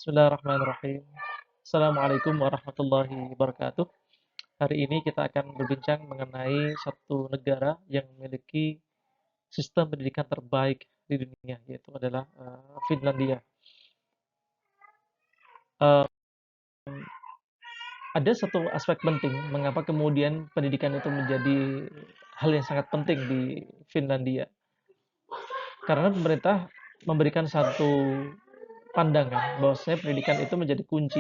Bismillahirrahmanirrahim. Assalamualaikum warahmatullahi wabarakatuh. Hari ini kita akan berbincang mengenai satu negara yang memiliki sistem pendidikan terbaik di dunia, yaitu adalah Finlandia. Eh, ada satu aspek penting mengapa kemudian pendidikan itu menjadi hal yang sangat penting di Finlandia. Karena pemerintah memberikan satu pandangan bahwasanya pendidikan itu menjadi kunci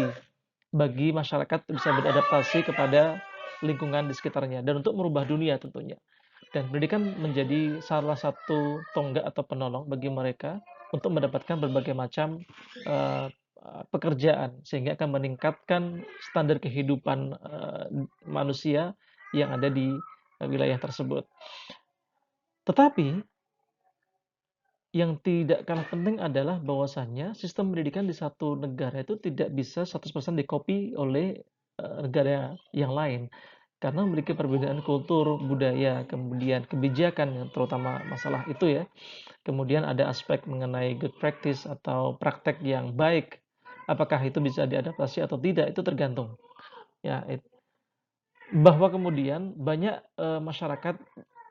bagi masyarakat bisa beradaptasi kepada lingkungan di sekitarnya dan untuk merubah dunia tentunya. Dan pendidikan menjadi salah satu tonggak atau penolong bagi mereka untuk mendapatkan berbagai macam eh, pekerjaan sehingga akan meningkatkan standar kehidupan manusia yang ada di wilayah tersebut. Tetapi yang tidak kalah penting adalah bahwasannya sistem pendidikan di satu negara itu tidak bisa 100% dikopi oleh negara yang lain karena memiliki perbedaan kultur, budaya, kemudian kebijakan yang terutama masalah itu ya. Kemudian ada aspek mengenai good practice atau praktek yang baik. Apakah itu bisa diadaptasi atau tidak itu tergantung. Ya, bahwa kemudian banyak masyarakat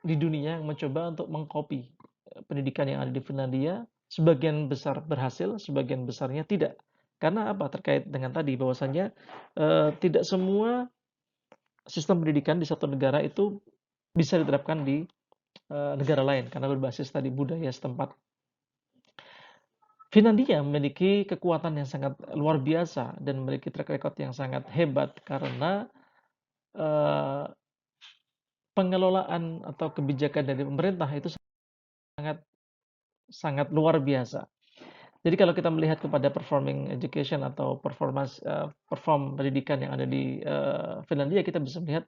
di dunia yang mencoba untuk mengkopi pendidikan yang ada di Finlandia, sebagian besar berhasil, sebagian besarnya tidak. Karena apa? Terkait dengan tadi bahwasannya tidak semua sistem pendidikan di satu negara itu bisa diterapkan di negara lain karena berbasis tadi budaya setempat. Finlandia memiliki kekuatan yang sangat luar biasa dan memiliki track record yang sangat hebat karena eh, pengelolaan atau kebijakan dari pemerintah itu sangat sangat luar biasa. Jadi kalau kita melihat kepada performing education atau perform pendidikan yang ada di Finlandia, kita bisa melihat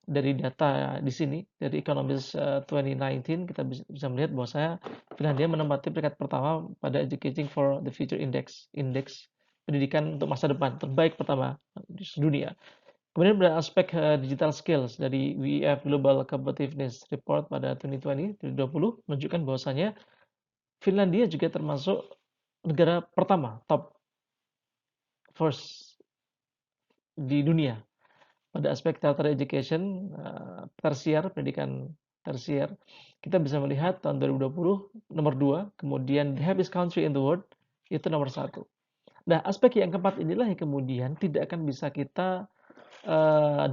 dari data di sini dari Economist 2019 kita bisa melihat bahwa saya Finlandia menempati peringkat pertama pada Educating for the Future indeks pendidikan untuk masa depan terbaik pertama di dunia. Kemudian pada aspek digital skills dari WEF Global Competitiveness Report pada 2020 menunjukkan bahwasanya Finlandia juga termasuk negara pertama top first di dunia pada aspek tertiary education, tersier, pendidikan tersier. Kita bisa melihat tahun 2020 nomor 2, kemudian the happiest country in the world itu nomor 1. Nah, aspek yang keempat inilah yang kemudian tidak akan bisa kita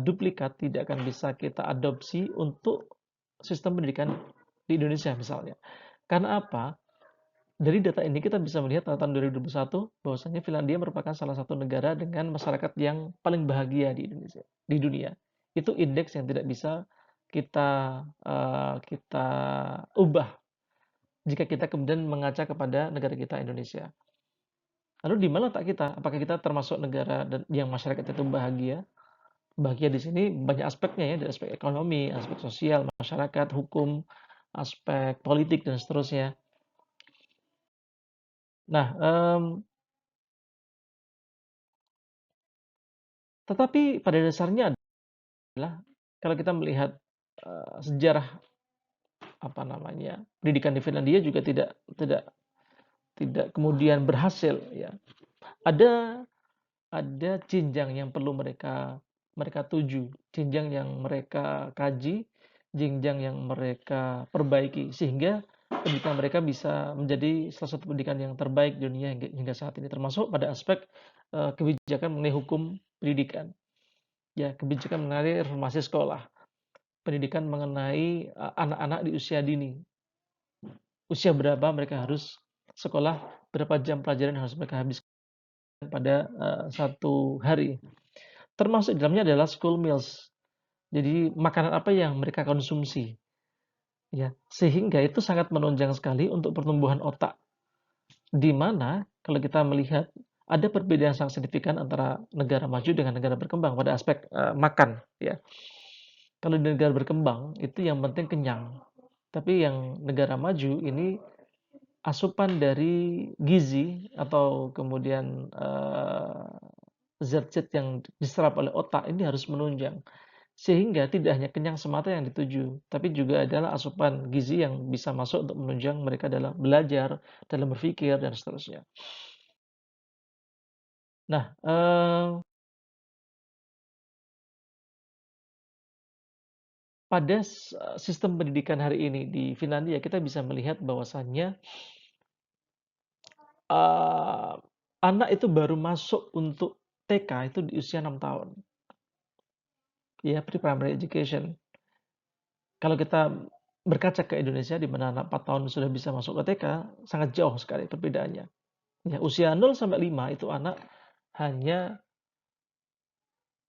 duplikat, tidak akan bisa kita adopsi untuk sistem pendidikan di Indonesia misalnya. Karena apa? Dari data ini kita bisa melihat pada tahun 2021 bahwasanya Finlandia merupakan salah satu negara dengan masyarakat yang paling bahagia di Indonesia, di dunia. Itu indeks yang tidak bisa kita ubah jika kita kemudian mengaca kepada negara kita Indonesia. Lalu di mana letak kita? Apakah kita termasuk negara yang masyarakat itu bahagia? Bahagia di sini banyak aspeknya ya, dari aspek ekonomi, aspek sosial, masyarakat, hukum, aspek politik dan seterusnya. Nah, tetapi pada dasarnya adalah kalau kita melihat sejarah apa namanya pendidikan di Finlandia juga tidak tidak kemudian berhasil ya. Ada ada jenjang yang perlu mereka mereka tuju, jenjang yang mereka kaji, jenjang yang mereka perbaiki sehingga pendidikan mereka bisa menjadi salah satu pendidikan yang terbaik di dunia hingga saat ini termasuk pada aspek kebijakan mengenai hukum pendidikan. Ya, kebijakan mengenai reformasi sekolah, pendidikan mengenai anak-anak di usia dini. Usia berapa mereka harus sekolah, berapa jam pelajaran yang harus mereka habiskan pada satu hari. Termasuk di dalamnya adalah school meals. Jadi makanan apa yang mereka konsumsi, ya. Sehingga itu sangat menunjang sekali untuk pertumbuhan otak. Di mana kalau kita melihat ada perbedaan sangat signifikan antara negara maju dengan negara berkembang pada aspek makan, ya. Kalau di negara berkembang itu yang penting kenyang. Tapi yang negara maju ini asupan dari gizi atau kemudian zat-zat yang diserap oleh otak ini harus menunjang. Sehingga tidak hanya kenyang semata yang dituju, tapi juga adalah asupan gizi yang bisa masuk untuk menunjang mereka dalam belajar, dalam berpikir dan seterusnya. Nah, pada sistem pendidikan hari ini di Finlandia kita bisa melihat bahwasannya, eee, anak itu baru masuk untuk TK itu di usia 6 tahun, ya pre-primary education. Kalau kita berkaca ke Indonesia di mana anak 4 tahun sudah bisa masuk ke TK, sangat jauh sekali perbedaannya. Ya, usia 0 sampai 5 itu anak hanya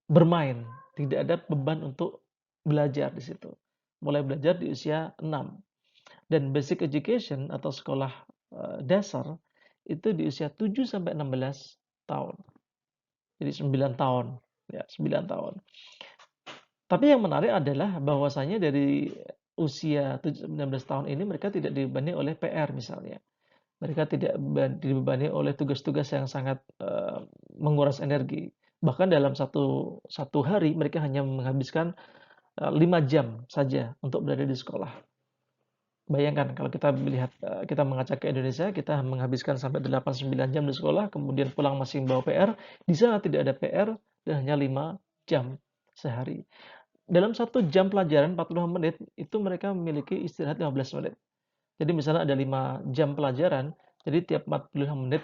bermain, tidak ada beban untuk belajar di situ. Mulai belajar di usia 6 dan basic education atau sekolah, dasar itu di usia 7 sampai 16 tahun. Jadi 9 tahun, ya 9 tahun. Tapi yang menarik adalah bahwasanya dari usia 7 sampai 16 tahun ini mereka tidak dibebani oleh PR misalnya. Mereka tidak dibebani oleh tugas-tugas yang sangat, menguras energi. Bahkan dalam satu satu hari mereka hanya menghabiskan, 5 jam saja untuk berada di sekolah. Bayangkan kalau kita melihat, kita mengaca ke Indonesia, kita menghabiskan sampai 8, 9 jam di sekolah, kemudian pulang masih membawa PR, di sana tidak ada PR dan hanya 5 jam sehari. Dalam 1 jam pelajaran 45 menit, itu mereka memiliki istirahat 15 menit. Jadi misalnya ada 5 jam pelajaran, jadi tiap 45 menit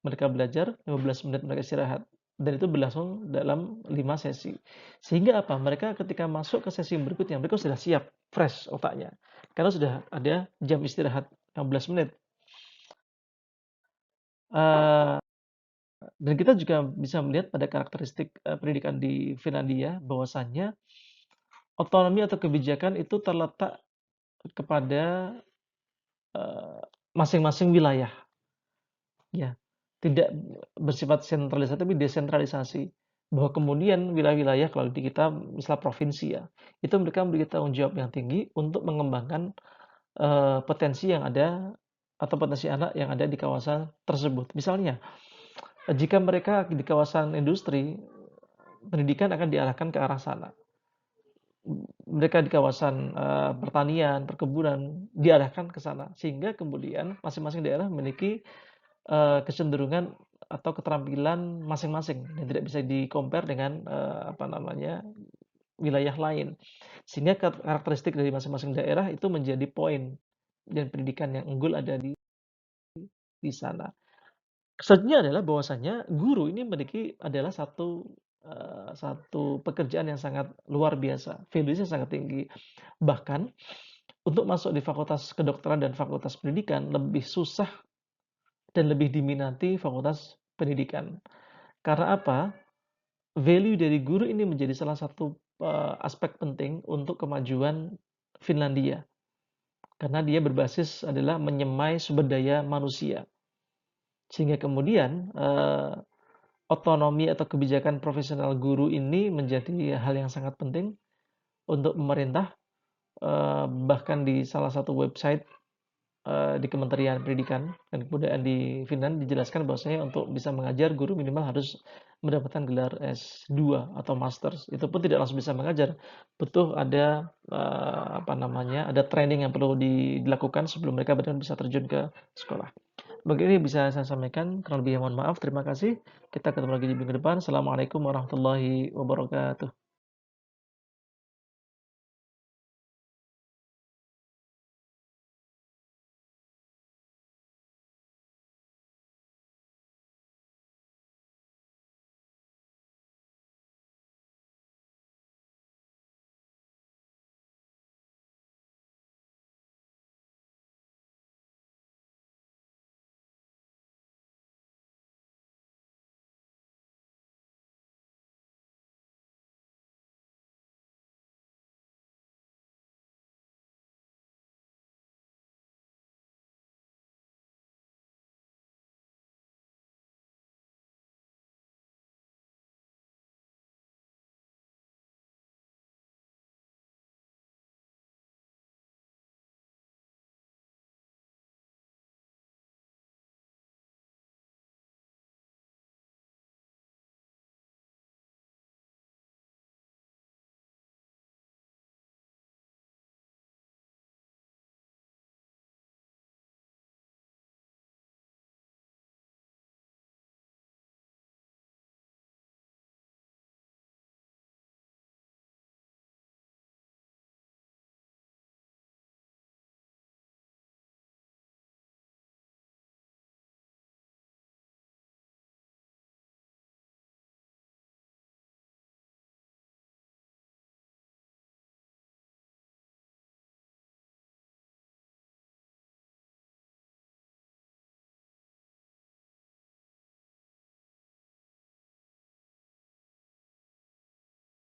mereka belajar, 15 menit mereka istirahat. Dan itu berlangsung dalam 5 sesi. Sehingga apa? Mereka ketika masuk ke sesi berikutnya, mereka sudah siap, fresh otaknya. Karena sudah ada jam istirahat 15 menit. Uh, dan kita juga bisa melihat pada karakteristik pendidikan di Finlandia bahwasannya otonomi atau kebijakan itu terletak kepada uh, masing-masing wilayah. Ya, tidak bersifat sentralisasi tapi desentralisasi. Bahwa kemudian wilayah-wilayah kalau di kita misal provinsi ya, itu mereka memiliki tanggung jawab yang tinggi untuk mengembangkan potensi yang ada atau potensi anak yang ada di kawasan tersebut. Misalnya, jika mereka di kawasan industri, pendidikan akan diarahkan ke arah sana. Mereka di kawasan pertanian, perkebunan diarahkan ke sana, sehingga kemudian masing-masing daerah memiliki kecenderungan atau keterampilan masing-masing dan tidak bisa di-compare dengan, apa namanya, wilayah lain. Sehingga karakteristik dari masing-masing daerah itu menjadi poin dan pendidikan yang unggul ada di sana. Selanjutnya adalah bahwasanya guru ini adalah satu pekerjaan yang sangat luar biasa, value-nya sangat tinggi. Bahkan untuk masuk di fakultas kedokteran dan fakultas pendidikan lebih susah dan lebih diminati fakultas pendidikan. Karena apa? Value dari guru ini menjadi salah satu aspek penting untuk kemajuan Finlandia. Karena dia berbasis adalah menyemai sumber daya manusia. Sehingga kemudian otonomi atau kebijakan profesional guru ini menjadi hal yang sangat penting untuk pemerintah. Bahkan di salah satu website di Kementerian Pendidikan dan Kebudayaan di Finland dijelaskan bahwasanya untuk bisa mengajar guru minimal harus mendapatkan gelar S2 atau Masters. Itu pun tidak langsung bisa mengajar. Butuh ada apa namanya? Ada training yang perlu dilakukan sebelum mereka benar bisa terjun ke sekolah. Begini bisa saya sampaikan, kurang lebihnya mohon maaf. Terima kasih. Kita ketemu lagi di minggu depan. Assalamualaikum warahmatullahi wabarakatuh.